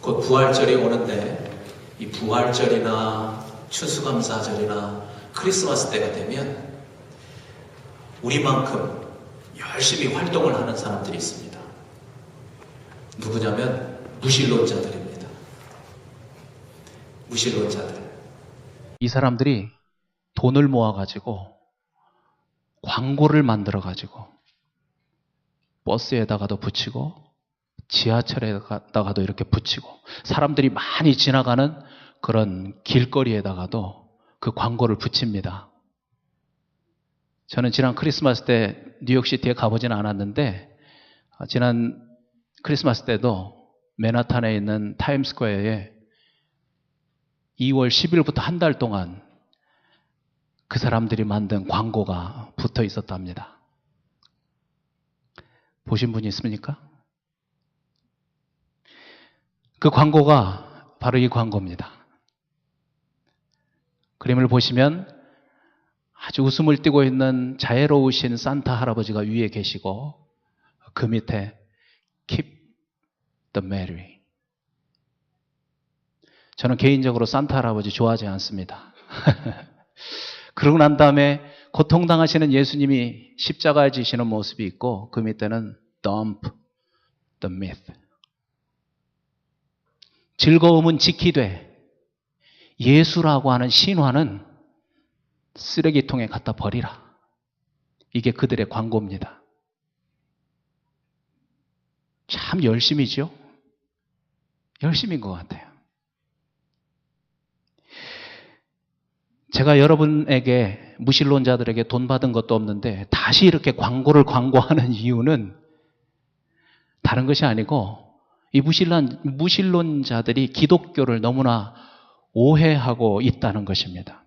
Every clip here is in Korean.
곧 부활절이 오는데 이 부활절이나 추수감사절이나 크리스마스 때가 되면 우리만큼 열심히 활동을 하는 사람들이 있습니다. 누구냐면 무신론자들입니다. 무신론자들. 이 사람들이 돈을 모아가지고 광고를 만들어가지고 버스에다가도 붙이고 지하철에다가도 이렇게 붙이고 사람들이 많이 지나가는 그런 길거리에다가도 그 광고를 붙입니다. 저는 지난 크리스마스 때 뉴욕시티에 가보지는 않았는데 지난 크리스마스 때도 맨하탄에 있는 타임스퀘어에 2월 10일부터 한 달 동안 그 사람들이 만든 광고가 붙어 있었답니다. 보신 분이 있습니까? 그 광고가 바로 이 광고입니다. 그림을 보시면 아주 웃음을 띠고 있는 자애로우신 산타 할아버지가 위에 계시고 그 밑에 Keep the Merry. 저는 개인적으로 산타 할아버지 좋아하지 않습니다. 그러고 난 다음에 고통당하시는 예수님이 십자가에 지시는 모습이 있고 그 밑에는 Dump the myth. 즐거움은 지키되 예수라고 하는 신화는 쓰레기통에 갖다 버리라. 이게 그들의 광고입니다. 참 열심이죠? 열심인 것 같아요. 제가 여러분에게 무신론자들에게 돈 받은 것도 없는데 다시 이렇게 광고를 광고하는 이유는 다른 것이 아니고 이 무신론자들이 기독교를 너무나 오해하고 있다는 것입니다.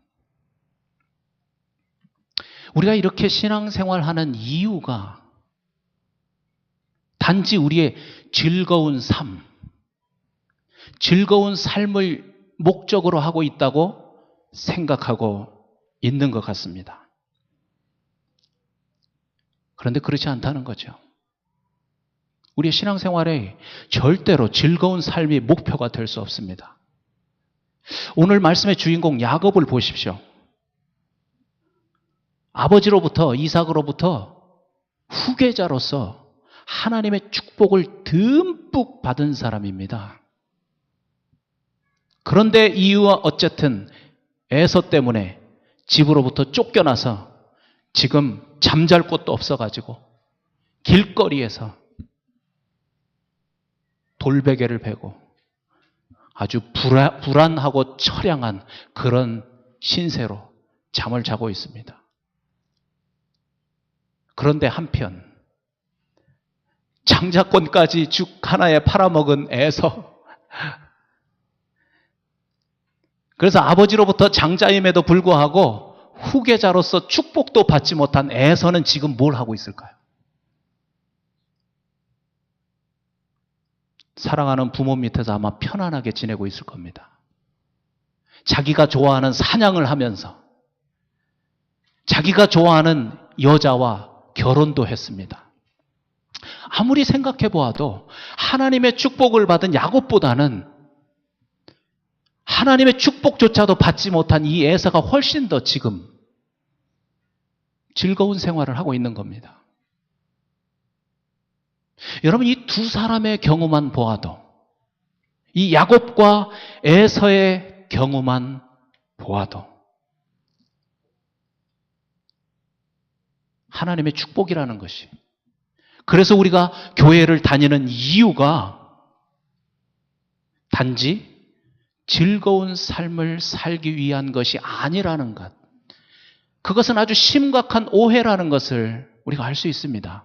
우리가 이렇게 신앙생활하는 이유가 단지 우리의 즐거운 삶, 즐거운 삶을 목적으로 하고 있다고 생각하고 있는 것 같습니다. 그런데 그렇지 않다는 거죠. 우리의 신앙생활에 절대로 즐거운 삶이 목표가 될 수 없습니다. 오늘 말씀의 주인공 야곱을 보십시오. 아버지로부터 이삭으로부터 후계자로서 하나님의 축복을 듬뿍 받은 사람입니다. 그런데 이유와 어쨌든 에서 때문에 집으로부터 쫓겨나서 지금 잠잘 곳도 없어가지고 길거리에서 돌베개를 베고 아주 불안하고 처량한 그런 신세로 잠을 자고 있습니다. 그런데 한편 장자권까지 죽 하나에 팔아먹은 에서, 그래서 아버지로부터 장자임에도 불구하고 후계자로서 축복도 받지 못한 에서는 지금 뭘 하고 있을까요? 사랑하는 부모 밑에서 아마 편안하게 지내고 있을 겁니다. 자기가 좋아하는 사냥을 하면서 자기가 좋아하는 여자와 결혼도 했습니다. 아무리 생각해 보아도 하나님의 축복을 받은 야곱보다는 하나님의 축복조차도 받지 못한 이 에서가 훨씬 더 지금 즐거운 생활을 하고 있는 겁니다. 여러분, 이 두 사람의 경우만 보아도, 이 야곱과 에서의 경우만 보아도 하나님의 축복이라는 것이, 그래서 우리가 교회를 다니는 이유가 단지 즐거운 삶을 살기 위한 것이 아니라는 것, 그것은 아주 심각한 오해라는 것을 우리가 알 수 있습니다.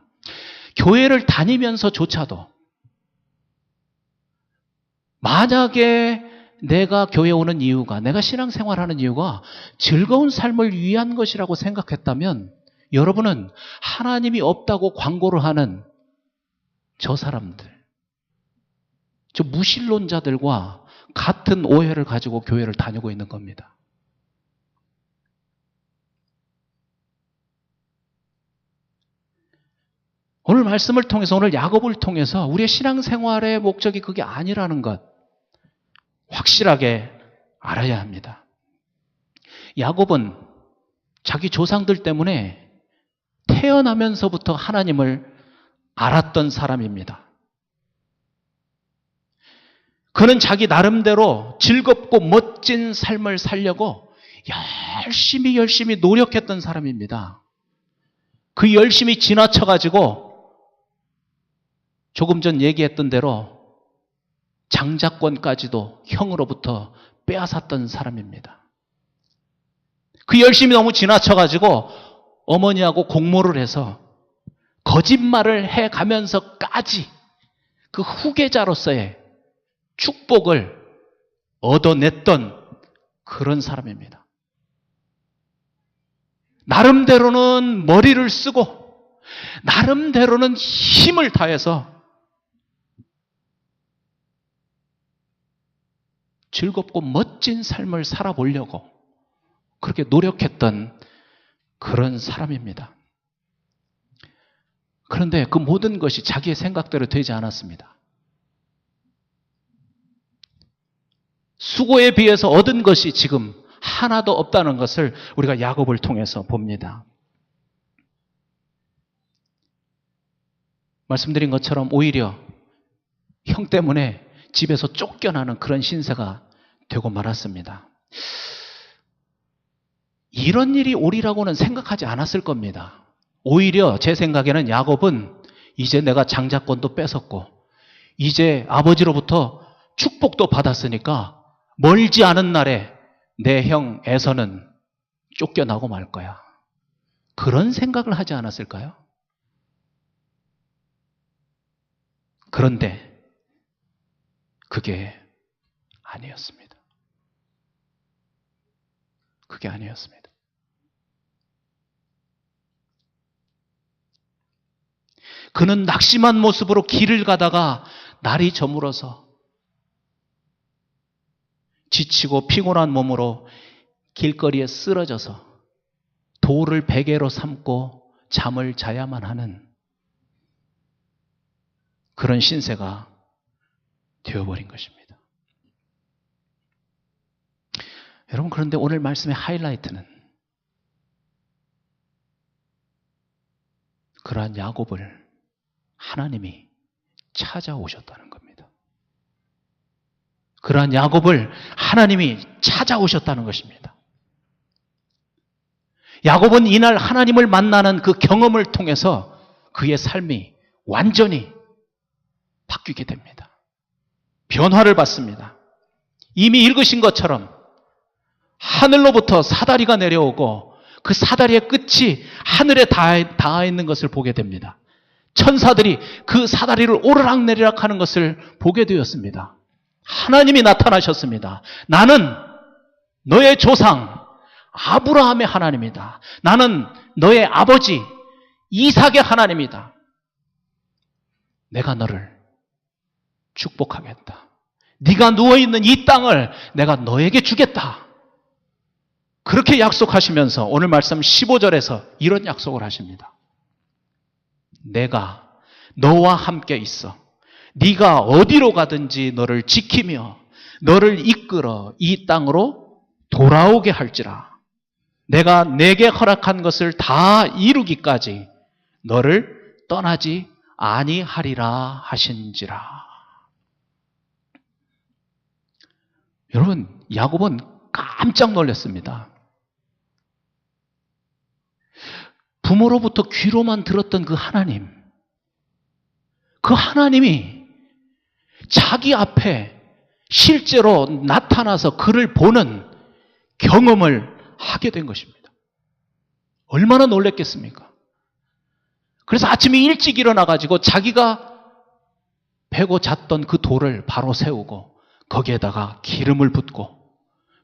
교회를 다니면서조차도 만약에 내가 교회 오는 이유가, 내가 신앙생활하는 이유가 즐거운 삶을 위한 것이라고 생각했다면 여러분은 하나님이 없다고 광고를 하는 저 사람들, 저 무신론자들과 같은 오해를 가지고 교회를 다니고 있는 겁니다. 오늘 말씀을 통해서, 오늘 야곱을 통해서 우리의 신앙생활의 목적이 그게 아니라는 것, 확실하게 알아야 합니다. 야곱은 자기 조상들 때문에 태어나면서부터 하나님을 알았던 사람입니다. 그는 자기 나름대로 즐겁고 멋진 삶을 살려고 열심히 노력했던 사람입니다. 그 열심히 지나쳐가지고 조금 전 얘기했던 대로 장자권까지도 형으로부터 빼앗았던 사람입니다. 그 열심히 너무 지나쳐가지고 어머니하고 공모를 해서 거짓말을 해가면서까지 그 후계자로서의 축복을 얻어냈던 그런 사람입니다. 나름대로는 머리를 쓰고 나름대로는 힘을 다해서 즐겁고 멋진 삶을 살아보려고 그렇게 노력했던 그런 사람입니다. 그런데 그 모든 것이 자기의 생각대로 되지 않았습니다. 수고에 비해서 얻은 것이 지금 하나도 없다는 것을 우리가 야곱을 통해서 봅니다. 말씀드린 것처럼 오히려 형 때문에 집에서 쫓겨나는 그런 신세가 되고 말았습니다. 이런 일이 오리라고는 생각하지 않았을 겁니다. 오히려 제 생각에는 야곱은 이제 내가 장자권도 뺏었고 이제 아버지로부터 축복도 받았으니까 멀지 않은 날에 내 형 에서는 쫓겨나고 말 거야. 그런 생각을 하지 않았을까요? 그런데 그게 아니었습니다. 그게 아니었습니다. 그는 낙심한 모습으로 길을 가다가 날이 저물어서 지치고 피곤한 몸으로 길거리에 쓰러져서 돌을 베개로 삼고 잠을 자야만 하는 그런 신세가 되어버린 것입니다. 여러분, 그런데 오늘 말씀의 하이라이트는 그러한 야곱을 하나님이 찾아오셨다는 겁니다. 그러한 야곱을 하나님이 찾아오셨다는 것입니다. 야곱은 이날 하나님을 만나는 그 경험을 통해서 그의 삶이 완전히 바뀌게 됩니다. 변화를 받습니다. 이미 읽으신 것처럼 하늘로부터 사다리가 내려오고 그 사다리의 끝이 하늘에 닿아 있는 것을 보게 됩니다. 천사들이 그 사다리를 오르락내리락 하는 것을 보게 되었습니다. 하나님이 나타나셨습니다. 나는 너의 조상 아브라함의 하나님이다. 나는 너의 아버지 이삭의 하나님이다. 내가 너를 축복하겠다. 네가 누워있는 이 땅을 내가 너에게 주겠다. 그렇게 약속하시면서 오늘 말씀 15절에서 이런 약속을 하십니다. 내가 너와 함께 있어. 네가 어디로 가든지 너를 지키며 너를 이끌어 이 땅으로 돌아오게 할지라. 내가 내게 허락한 것을 다 이루기까지 너를 떠나지 아니하리라 하신지라. 여러분, 야곱은 깜짝 놀랐습니다. 부모로부터 귀로만 들었던 그 하나님, 그 하나님이 자기 앞에 실제로 나타나서 그를 보는 경험을 하게 된 것입니다. 얼마나 놀랐겠습니까? 그래서 아침에 일찍 일어나가지고 자기가 베고 잤던 그 돌을 바로 세우고 거기에다가 기름을 붓고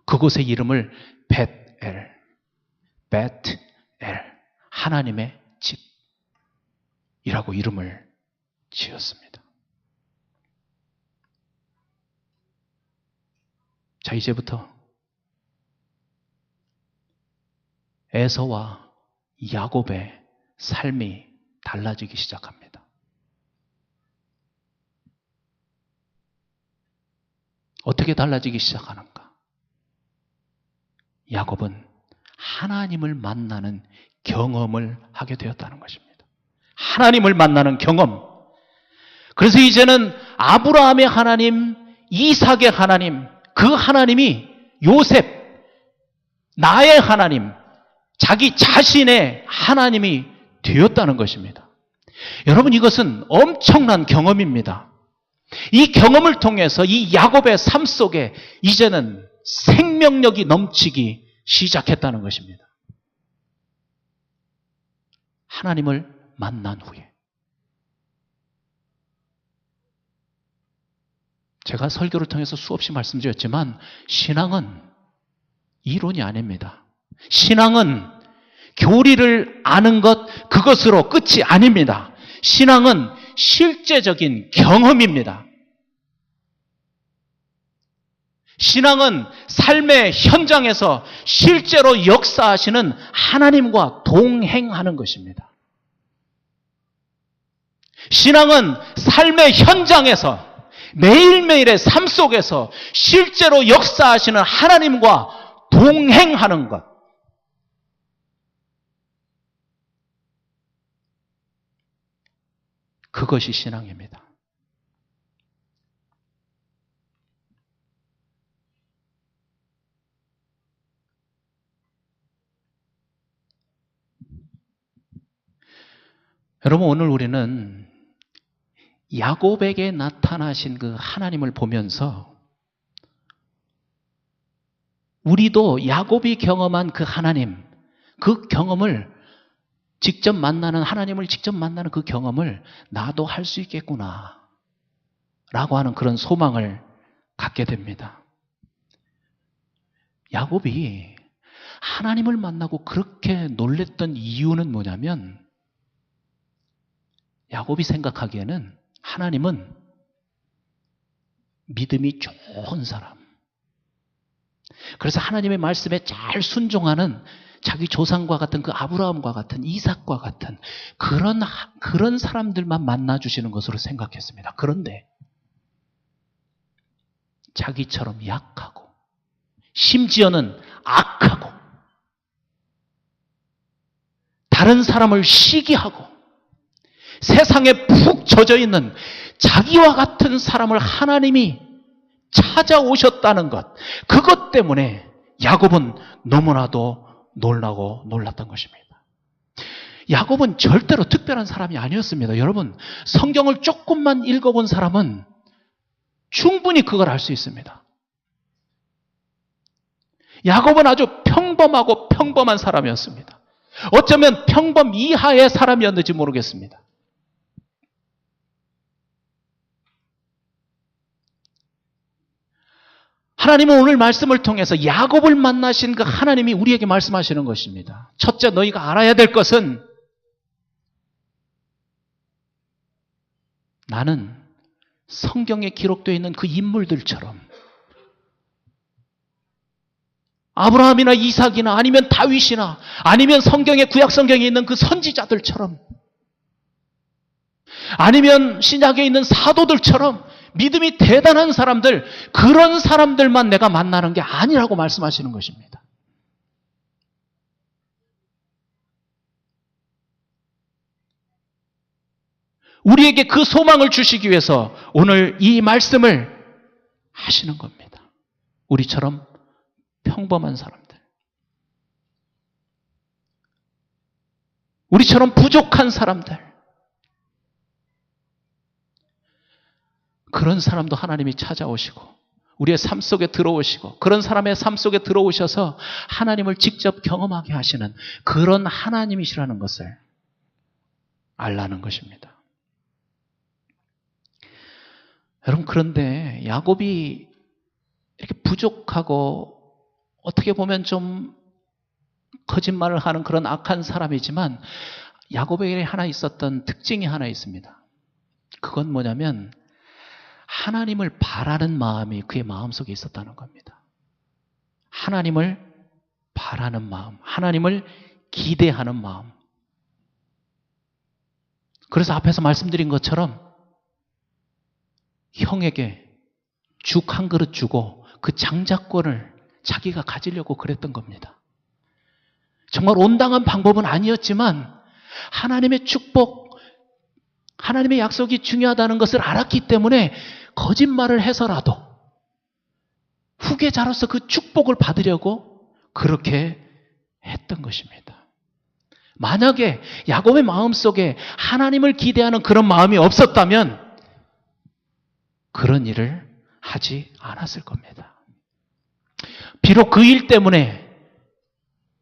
그곳의 이름을 벳엘, 하나님의 집이라고 이름을 지었습니다. 자, 이제부터 에서와 야곱의 삶이 달라지기 시작합니다. 어떻게 어떻게 달라지기 시작하는가? 야곱은 하나님을 만나는 경험을 하게 되었다는 것입니다. 하나님을 만나는 경험. 그래서 이제는 아브라함의 하나님, 이삭의 하나님, 그 하나님이 요셉, 나의 하나님, 자기 자신의 하나님이 되었다는 것입니다. 여러분, 이것은 엄청난 경험입니다. 이 경험을 통해서 이 야곱의 삶 속에 이제는 생명력이 넘치기 시작했다는 것입니다. 하나님을 만난 후에. 제가 설교를 통해서 수없이 말씀드렸지만 신앙은 이론이 아닙니다. 신앙은 교리를 아는 것, 그것으로 끝이 아닙니다. 신앙은 실제적인 경험입니다. 신앙은 삶의 현장에서 실제로 역사하시는 하나님과 동행하는 것입니다. 신앙은 삶의 현장에서 매일매일의 삶 속에서 실제로 역사하시는 하나님과 동행하는 것. 그것이 신앙입니다. 여러분, 오늘 우리는 야곱에게 나타나신 그 하나님을 보면서 우리도 야곱이 경험한 그 하나님, 그 경험을 직접 만나는, 하나님을 직접 만나는 그 경험을 나도 할 수 있겠구나 라고 하는 그런 소망을 갖게 됩니다. 야곱이 하나님을 만나고 그렇게 놀랬던 이유는 뭐냐면, 야곱이 생각하기에는 하나님은 믿음이 좋은 사람, 그래서 하나님의 말씀에 잘 순종하는 자기 조상과 같은 그 아브라함과 같은 이삭과 같은 그런 사람들만 만나주시는 것으로 생각했습니다. 그런데 자기처럼 약하고 심지어는 악하고 다른 사람을 시기하고 세상에 푹 젖어 있는 자기와 같은 사람을 하나님이 찾아오셨다는 것, 그것 때문에 야곱은 너무나도 놀라고 놀랐던 것입니다. 야곱은 절대로 특별한 사람이 아니었습니다. 여러분, 성경을 조금만 읽어본 사람은 충분히 그걸 알 수 있습니다. 야곱은 아주 평범하고 평범한 사람이었습니다. 어쩌면 평범 이하의 사람이었는지 모르겠습니다. 하나님은 오늘 말씀을 통해서 야곱을 만나신 그 하나님이 우리에게 말씀하시는 것입니다. 첫째, 너희가 알아야 될 것은 나는 성경에 기록되어 있는 그 인물들처럼 아브라함이나 이삭이나 아니면 다윗이나 아니면 성경의 구약 성경에 있는 그 선지자들처럼 아니면 신약에 있는 사도들처럼 믿음이 대단한 사람들, 그런 사람들만 내가 만나는 게 아니라고 말씀하시는 것입니다. 우리에게 그 소망을 주시기 위해서 오늘 이 말씀을 하시는 겁니다. 우리처럼 평범한 사람들, 우리처럼 부족한 사람들, 그런 사람도 하나님이 찾아오시고 우리의 삶 속에 들어오시고 그런 사람의 삶 속에 들어오셔서 하나님을 직접 경험하게 하시는 그런 하나님이시라는 것을 알라는 것입니다. 여러분, 그런데 야곱이 이렇게 부족하고 어떻게 보면 좀 거짓말을 하는 그런 악한 사람이지만 야곱에게 하나 있었던 특징이 하나 있습니다. 그건 뭐냐면 하나님을 바라는 마음이 그의 마음속에 있었다는 겁니다. 하나님을 바라는 마음, 하나님을 기대하는 마음. 그래서 앞에서 말씀드린 것처럼 형에게 죽 한 그릇 주고 그 장자권을 자기가 가지려고 그랬던 겁니다. 정말 온당한 방법은 아니었지만 하나님의 축복, 하나님의 약속이 중요하다는 것을 알았기 때문에 거짓말을 해서라도 후계자로서 그 축복을 받으려고 그렇게 했던 것입니다. 만약에 야곱의 마음속에 하나님을 기대하는 그런 마음이 없었다면 그런 일을 하지 않았을 겁니다. 비록 그 일 때문에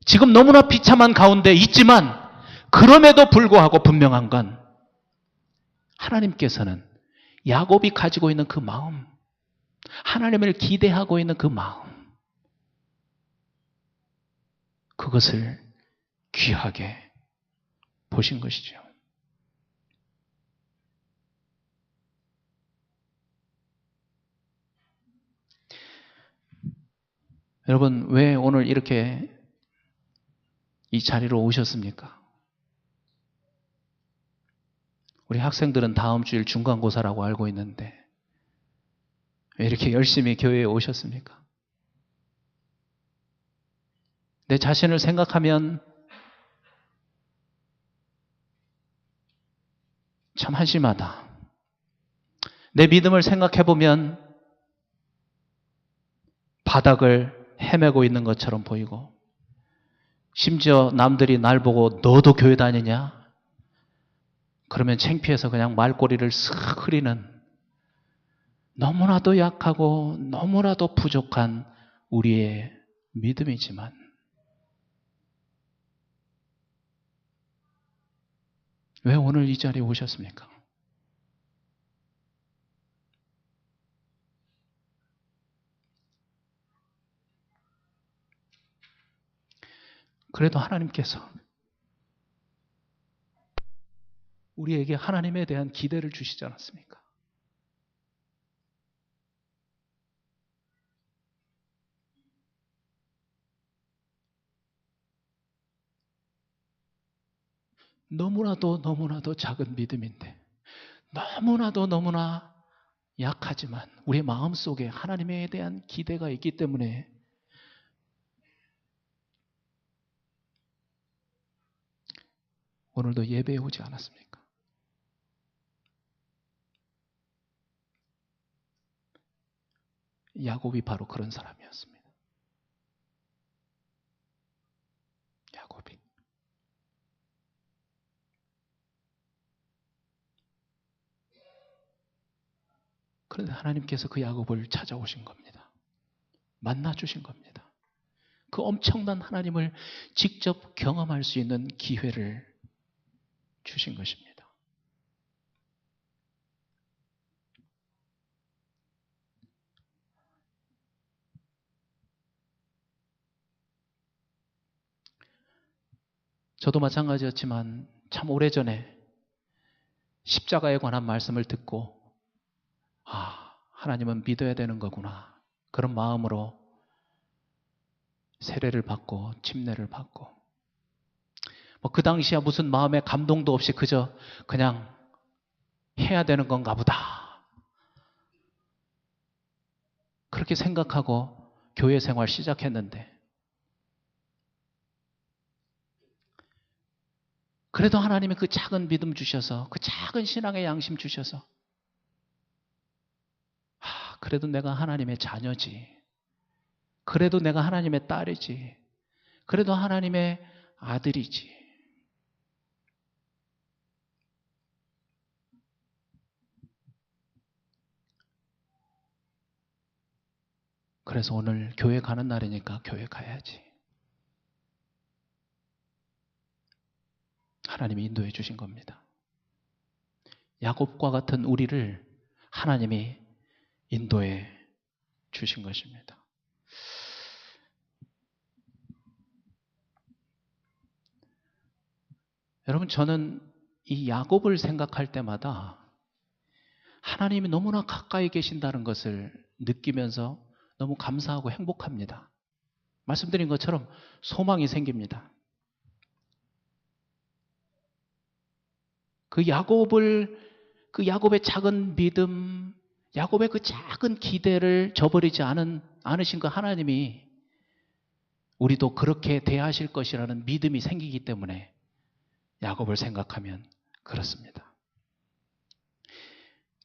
지금 너무나 비참한 가운데 있지만 그럼에도 불구하고 분명한 건 하나님께서는 야곱이 가지고 있는 그 마음, 하나님을 기대하고 있는 그 마음, 그것을 귀하게 보신 것이죠. 여러분, 왜 오늘 이렇게 이 자리로 오셨습니까? 우리 학생들은 다음 주일 중간고사라고 알고 있는데 왜 이렇게 열심히 교회에 오셨습니까? 내 자신을 생각하면 참 한심하다. 내 믿음을 생각해보면 바닥을 헤매고 있는 것처럼 보이고 심지어 남들이 날 보고 너도 교회 다니냐? 그러면 창피해서 그냥 말꼬리를 쓱 흐리는 너무나도 약하고 너무나도 부족한 우리의 믿음이지만 왜 오늘 이 자리에 오셨습니까? 그래도 하나님께서 우리에게 하나님에 대한 기대를 주시지 않았습니까? 너무나도 작은 믿음인데 너무나 약하지만 우리의 마음속에 하나님에 대한 기대가 있기 때문에 오늘도 예배에 오지 않았습니까? 야곱이 바로 그런 사람이었습니다. 야곱이. 그런데 하나님께서 그 야곱을 찾아오신 겁니다. 만나주신 겁니다. 그 엄청난 하나님을 직접 경험할 수 있는 기회를 주신 것입니다. 저도 마찬가지였지만 참 오래전에 십자가에 관한 말씀을 듣고 하나님은 믿어야 되는 거구나. 그런 마음으로 세례를 받고 침례를 받고 그 당시야 무슨 마음에 감동도 없이 그냥 해야 되는 건가 보다. 그렇게 생각하고 교회 생활 시작했는데 그래도 하나님이 그 작은 믿음 주셔서 그 작은 신앙의 양심 주셔서 그래도 내가 하나님의 자녀지. 그래도 내가 하나님의 딸이지. 그래도 하나님의 아들이지. 그래서 오늘 교회 가는 날이니까 교회 가야지. 하나님이 인도해 주신 겁니다. 야곱과 같은 우리를 하나님이 인도해 주신 것입니다. 여러분, 저는 이 야곱을 생각할 때마다 하나님이 너무나 가까이 계신다는 것을 느끼면서 너무 감사하고 행복합니다. 말씀드린 것처럼 소망이 생깁니다. 그 야곱의 작은 믿음, 야곱의 그 작은 기대를 저버리지 않으신 그 하나님이 우리도 그렇게 대하실 것이라는 믿음이 생기기 때문에 야곱을 생각하면 그렇습니다.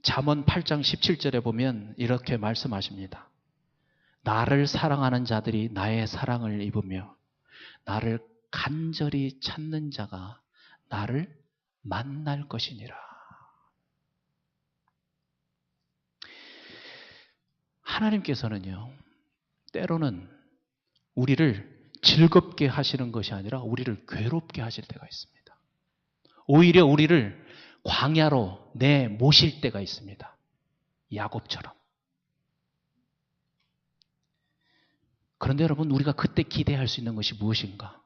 잠언 8장 17절에 보면 이렇게 말씀하십니다. 나를 사랑하는 자들이 나의 사랑을 입으며 나를 간절히 찾는 자가 나를 만날 것이니라. 하나님께서는요, 때로는 우리를 즐겁게 하시는 것이 아니라 우리를 괴롭게 하실 때가 있습니다. 오히려 우리를 광야로 내모실 때가 있습니다. 야곱처럼. 그런데 여러분, 우리가 그때 기대할 수 있는 것이 무엇인가?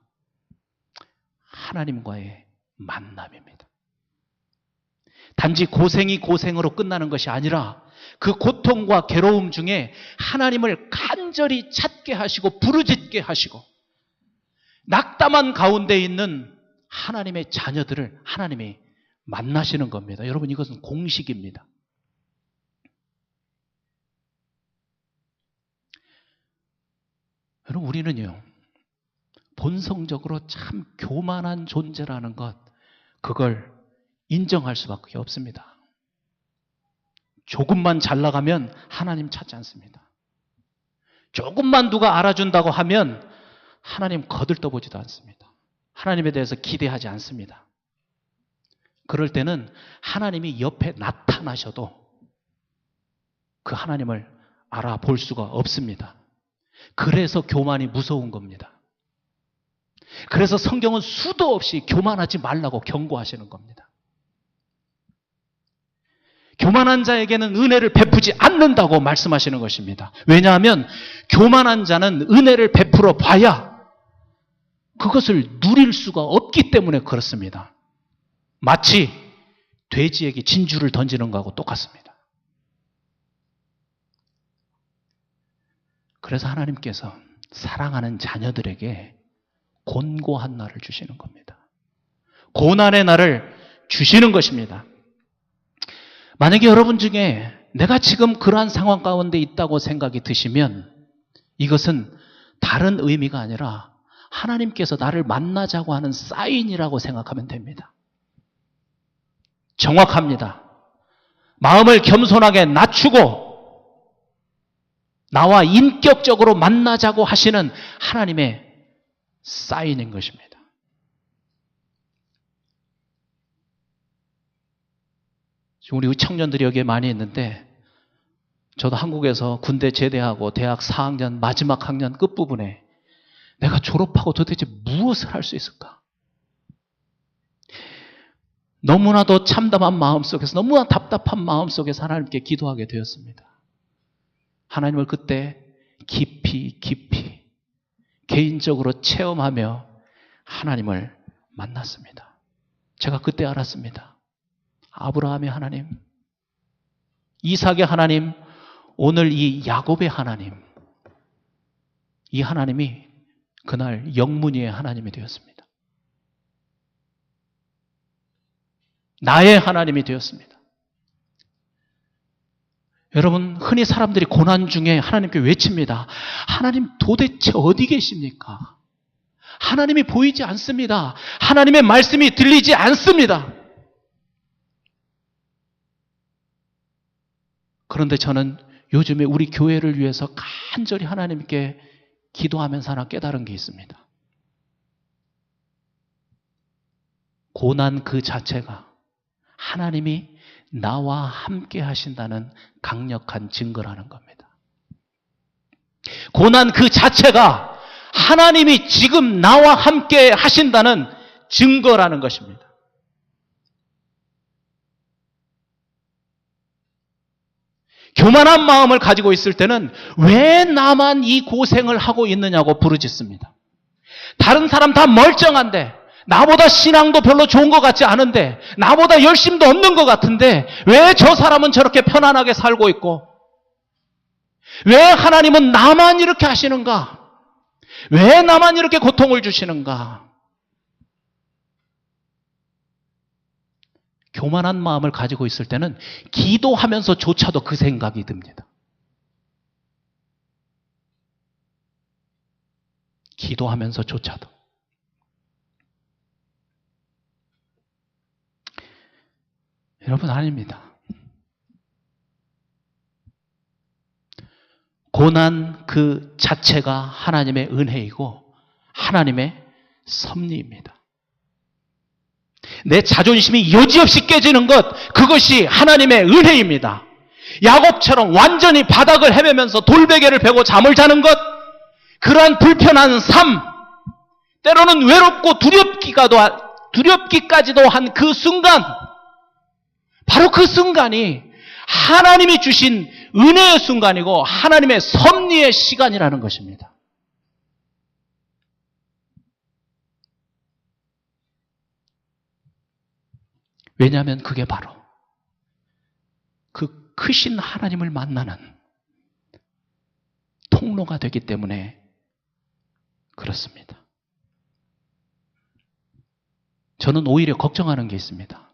하나님과의 만남입니다. 단지 고생이 고생으로 끝나는 것이 아니라 그 고통과 괴로움 중에 하나님을 간절히 찾게 하시고 부르짖게 하시고 낙담한 가운데 있는 하나님의 자녀들을 하나님이 만나시는 겁니다. 여러분, 이것은 공식입니다. 여러분, 우리는요, 본성적으로 참 교만한 존재라는 것, 그걸 인정할 수밖에 없습니다. 조금만 잘 나가면 하나님 찾지 않습니다. 조금만 누가 알아준다고 하면 하나님 거들떠보지도 않습니다. 하나님에 대해서 기대하지 않습니다. 그럴 때는 하나님이 옆에 나타나셔도 그 하나님을 알아볼 수가 없습니다. 그래서 교만이 무서운 겁니다. 그래서 성경은 수도 없이 교만하지 말라고 경고하시는 겁니다. 교만한 자에게는 은혜를 베푸지 않는다고 말씀하시는 것입니다. 왜냐하면 교만한 자는 은혜를 베풀어 봐야 그것을 누릴 수가 없기 때문에 그렇습니다. 마치 돼지에게 진주를 던지는 것하고 똑같습니다. 그래서 하나님께서 사랑하는 자녀들에게 곤고한 날을 주시는 겁니다. 고난의 날을 주시는 것입니다. 만약에 여러분 중에 내가 지금 그러한 상황 가운데 있다고 생각이 드시면 이것은 다른 의미가 아니라 하나님께서 나를 만나자고 하는 사인이라고 생각하면 됩니다. 정확합니다. 마음을 겸손하게 낮추고 나와 인격적으로 만나자고 하시는 하나님의 사인인 것입니다. 우리 청년들이 여기에 많이 있는데 저도 한국에서 군대 제대하고 대학 4학년 마지막 학년 끝부분에 내가 졸업하고 도대체 무엇을 할 수 있을까? 너무나도 참담한 마음속에서 너무나 답답한 마음속에서 하나님께 기도하게 되었습니다. 하나님을 그때 깊이 개인적으로 체험하며 하나님을 만났습니다. 제가 그때 알았습니다. 아브라함의 하나님, 이삭의 하나님, 오늘 이 야곱의 하나님, 이 하나님이 그날 영문이의 하나님이 되었습니다. 나의 하나님이 되었습니다. 여러분, 흔히 사람들이 고난 중에 하나님께 외칩니다. 하나님 도대체 어디 계십니까? 하나님이 보이지 않습니다. 하나님의 말씀이 들리지 않습니다. 그런데 저는 요즘에 우리 교회를 위해서 간절히 하나님께 기도하면서 하나 깨달은 게 있습니다. 고난 그 자체가 하나님이 나와 함께 하신다는 강력한 증거라는 겁니다. 고난 그 자체가 하나님이 지금 나와 함께 하신다는 증거라는 것입니다. 교만한 마음을 가지고 있을 때는 왜 나만 이 고생을 하고 있느냐고 부르짖습니다. 다른 사람 다 멀쩡한데, 나보다 신앙도 별로 좋은 것 같지 않은데, 나보다 열심도 없는 것 같은데 왜 저 사람은 저렇게 편안하게 살고 있고, 왜 하나님은 나만 이렇게 하시는가? 왜 나만 이렇게 고통을 주시는가? 교만한 마음을 가지고 있을 때는 기도하면서조차도 그 생각이 듭니다. 기도하면서조차도. 여러분, 아닙니다. 고난 그 자체가 하나님의 은혜이고 하나님의 섭리입니다. 내 자존심이 여지없이 깨지는 것, 그것이 하나님의 은혜입니다. 야곱처럼 완전히 바닥을 헤매면서 돌베개를 베고 잠을 자는 것, 그러한 불편한 삶, 때로는 외롭고 두렵기까지도 한 그 순간, 바로 그 순간이 하나님이 주신 은혜의 순간이고 하나님의 섭리의 시간이라는 것입니다. 왜냐하면 그게 바로 그 크신 하나님을 만나는 통로가 되기 때문에 그렇습니다. 저는 오히려 걱정하는 게 있습니다.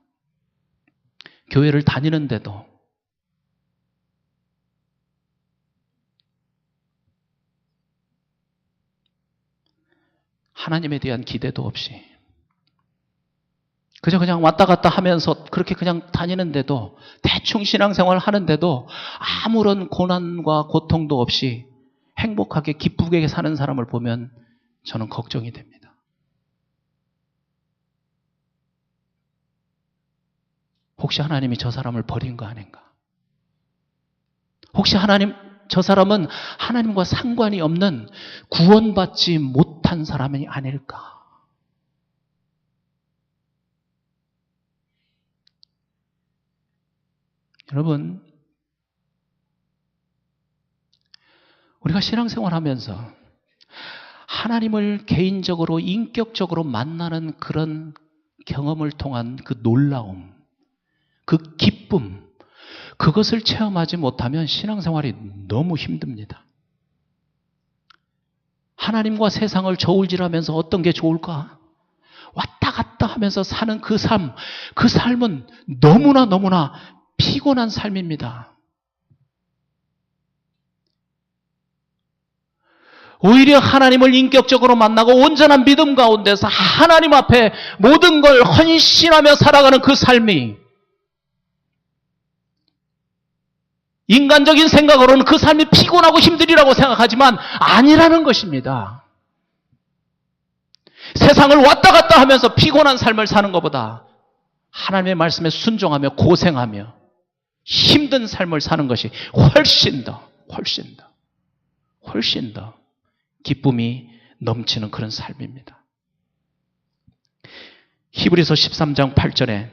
교회를 다니는데도 하나님에 대한 기대도 없이 그냥 왔다 갔다 하면서 그렇게 그냥 다니는데도, 대충 신앙생활 하는데도 아무런 고난과 고통도 없이 행복하게 기쁘게 사는 사람을 보면 저는 걱정이 됩니다. 혹시 하나님이 저 사람을 버린 거 아닌가? 혹시 저 사람은 하나님과 상관이 없는 구원받지 못한 사람이 아닐까? 여러분, 우리가 신앙생활 하면서 하나님을 개인적으로, 인격적으로 만나는 그런 경험을 통한 그 놀라움, 그 기쁨, 그것을 체험하지 못하면 신앙생활이 너무 힘듭니다. 하나님과 세상을 저울질하면서 어떤 게 좋을까? 왔다 갔다 하면서 사는 그 삶은 너무나 피곤한 삶입니다. 오히려 하나님을 인격적으로 만나고 온전한 믿음 가운데서 하나님 앞에 모든 걸 헌신하며 살아가는 그 삶이, 인간적인 생각으로는 그 삶이 피곤하고 힘들이라고 생각하지만 아니라는 것입니다. 세상을 왔다 갔다 하면서 피곤한 삶을 사는 것보다 하나님의 말씀에 순종하며 고생하며 힘든 삶을 사는 것이 훨씬 더 기쁨이 넘치는 그런 삶입니다. 히브리서 13장 8절에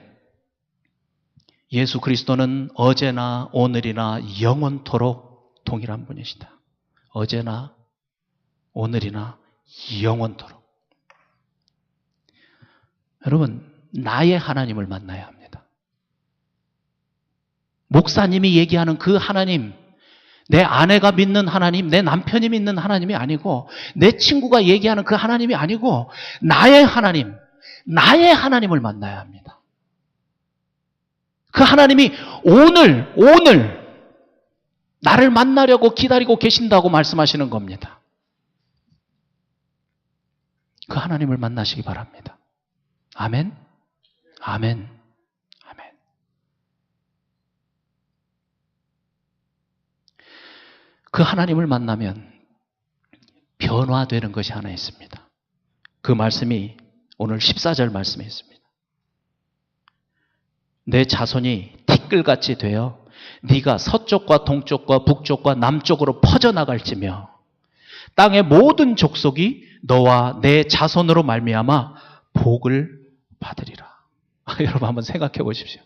예수 그리스도는 어제나 오늘이나 영원토록 동일한 분이시다. 어제나 오늘이나 영원토록. 여러분, 나의 하나님을 만나야 합니다. 목사님이 얘기하는 그 하나님, 내 아내가 믿는 하나님, 내 남편이 믿는 하나님이 아니고, 내 친구가 얘기하는 그 하나님이 아니고, 나의 하나님을 만나야 합니다. 그 하나님이 오늘 나를 만나려고 기다리고 계신다고 말씀하시는 겁니다. 그 하나님을 만나시기 바랍니다. 아멘. 아멘. 그 하나님을 만나면 변화되는 것이 하나 있습니다. 그 말씀이 오늘 14절 말씀에 있습니다. 내 자손이 티끌같이 되어 네가 서쪽과 동쪽과 북쪽과 남쪽으로 퍼져나갈지며 땅의 모든 족속이 너와 내 자손으로 말미암아 복을 받으리라. 여러분 한번 생각해 보십시오.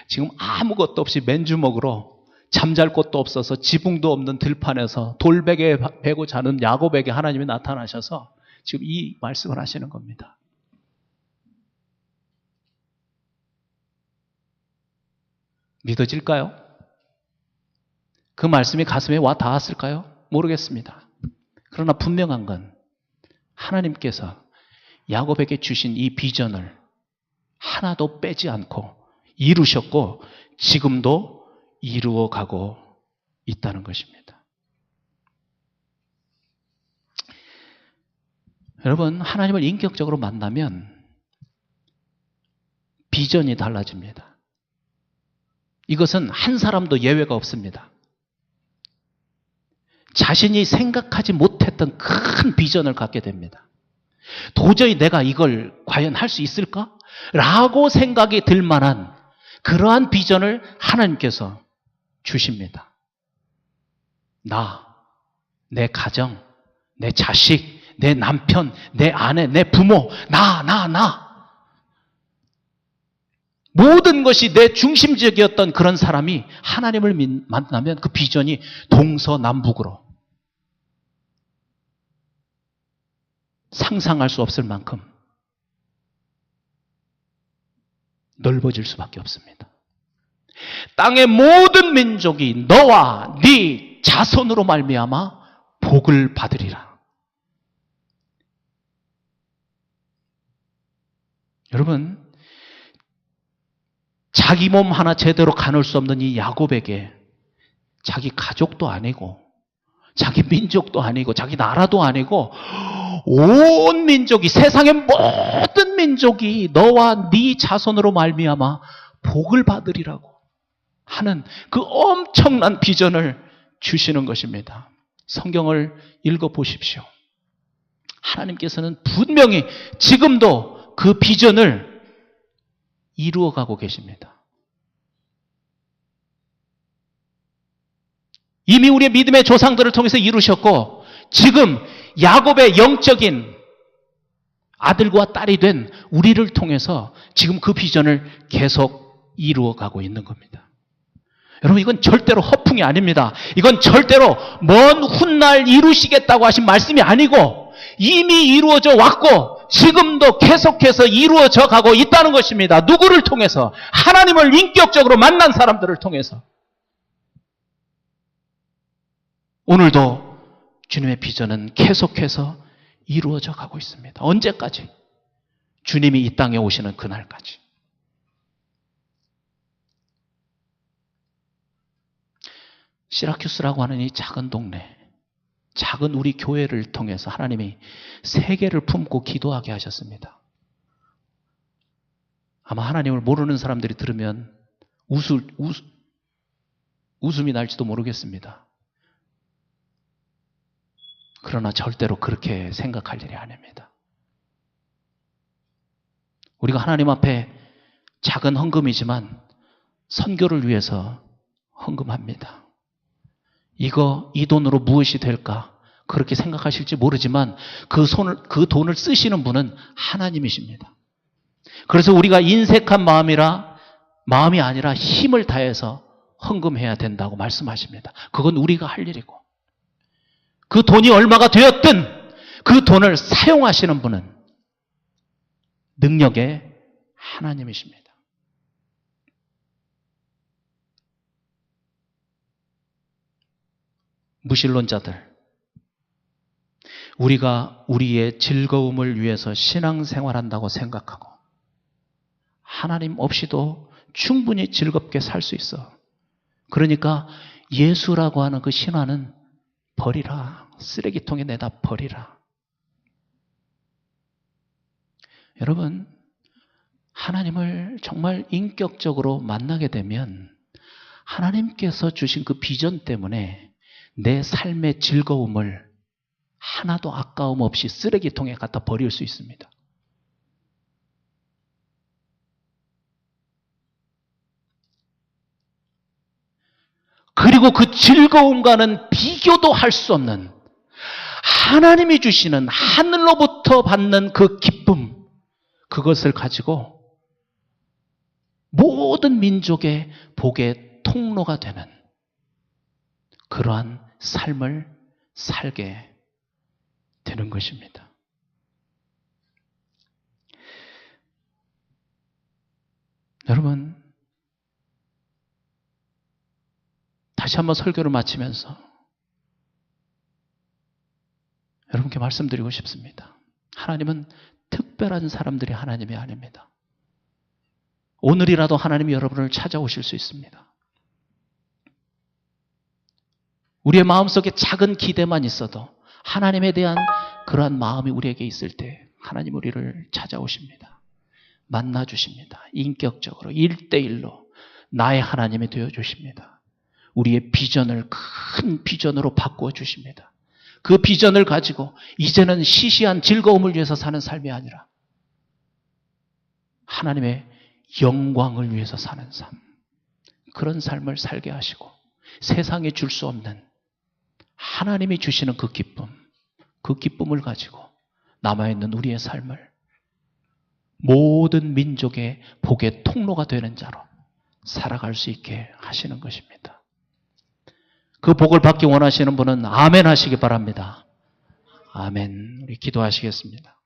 지금 아무것도 없이 맨주먹으로 잠잘 곳도 없어서 지붕도 없는 들판에서 돌베개 베고 자는 야곱에게 하나님이 나타나셔서 지금 이 말씀을 하시는 겁니다. 믿어질까요? 그 말씀이 가슴에 와 닿았을까요? 모르겠습니다. 그러나 분명한 건 하나님께서 야곱에게 주신 이 비전을 하나도 빼지 않고 이루셨고 지금도 이루어가고 있다는 것입니다. 여러분, 하나님을 인격적으로 만나면 비전이 달라집니다. 이것은 한 사람도 예외가 없습니다. 자신이 생각하지 못했던 큰 비전을 갖게 됩니다. 도저히 내가 이걸 과연 할 수 있을까? 라고 생각이 들 만한 그러한 비전을 하나님께서 주십니다. 내 가정, 내 자식, 내 남편, 내 아내, 내 부모, 나. 모든 것이 내 중심적이었던 그런 사람이 하나님을 만나면 그 비전이 동서남북으로 상상할 수 없을 만큼 넓어질 수밖에 없습니다. 땅의 모든 민족이 너와 네 자손으로 말미암아 복을 받으리라. 여러분, 자기 몸 하나 제대로 가눌 수 없는 이 야곱에게 자기 가족도 아니고 자기 민족도 아니고 자기 나라도 아니고 온 민족이, 세상의 모든 민족이 너와 네 자손으로 말미암아 복을 받으리라고 하는 그 엄청난 비전을 주시는 것입니다. 성경을 읽어보십시오. 하나님께서는 분명히 지금도 그 비전을 이루어가고 계십니다. 이미 우리의 믿음의 조상들을 통해서 이루셨고 지금 야곱의 영적인 아들과 딸이 된 우리를 통해서 지금 그 비전을 계속 이루어가고 있는 겁니다. 여러분, 이건 절대로 허풍이 아닙니다. 이건 절대로 먼 훗날 이루시겠다고 하신 말씀이 아니고 이미 이루어져 왔고 지금도 계속해서 이루어져 가고 있다는 것입니다. 누구를 통해서? 하나님을 인격적으로 만난 사람들을 통해서. 오늘도 주님의 비전은 계속해서 이루어져 가고 있습니다. 언제까지? 주님이 이 땅에 오시는 그날까지. 시라큐스라고 하는 이 작은 동네, 작은 우리 교회를 통해서 하나님이 세계를 품고 기도하게 하셨습니다. 아마 하나님을 모르는 사람들이 들으면 웃음이 날지도 모르겠습니다. 그러나 절대로 그렇게 생각할 일이 아닙니다. 우리가 하나님 앞에 작은 헌금이지만 선교를 위해서 헌금합니다. 이 돈으로 무엇이 될까? 그렇게 생각하실지 모르지만 그 돈을 쓰시는 분은 하나님이십니다. 그래서 우리가 인색한 마음이 아니라 힘을 다해서 헌금해야 된다고 말씀하십니다. 그건 우리가 할 일이고 그 돈이 얼마가 되었든 그 돈을 사용하시는 분은 능력의 하나님이십니다. 무신론자들, 우리가 우리의 즐거움을 위해서 신앙생활한다고 생각하고 하나님 없이도 충분히 즐겁게 살 수 있어. 그러니까 예수라고 하는 그 신화는 버리라. 쓰레기통에 내다 버리라. 여러분, 하나님을 정말 인격적으로 만나게 되면 하나님께서 주신 그 비전 때문에 내 삶의 즐거움을 하나도 아까움 없이 쓰레기통에 갖다 버릴 수 있습니다. 그리고 그 즐거움과는 비교도 할 수 없는 하나님이 주시는 하늘로부터 받는 그 기쁨, 그것을 가지고 모든 민족의 복의 통로가 되는 그러한 삶을 살게 되는 것입니다. 여러분, 다시 한번 설교를 마치면서 여러분께 말씀드리고 싶습니다. 하나님은 특별한 사람들이 하나님이 아닙니다. 오늘이라도 하나님이 여러분을 찾아오실 수 있습니다. 우리의 마음속에 작은 기대만 있어도 하나님에 대한 그러한 마음이 우리에게 있을 때 하나님 우리를 찾아오십니다. 만나주십니다. 인격적으로 1대1로 나의 하나님이 되어주십니다. 우리의 비전을 큰 비전으로 바꾸어 주십니다. 그 비전을 가지고 이제는 시시한 즐거움을 위해서 사는 삶이 아니라 하나님의 영광을 위해서 사는 삶, 그런 삶을 살게 하시고 세상에 줄 수 없는 하나님이 주시는 그 기쁨을 가지고 남아있는 우리의 삶을 모든 민족의 복의 통로가 되는 자로 살아갈 수 있게 하시는 것입니다. 그 복을 받기 원하시는 분은 아멘 하시기 바랍니다. 아멘. 우리 기도하시겠습니다.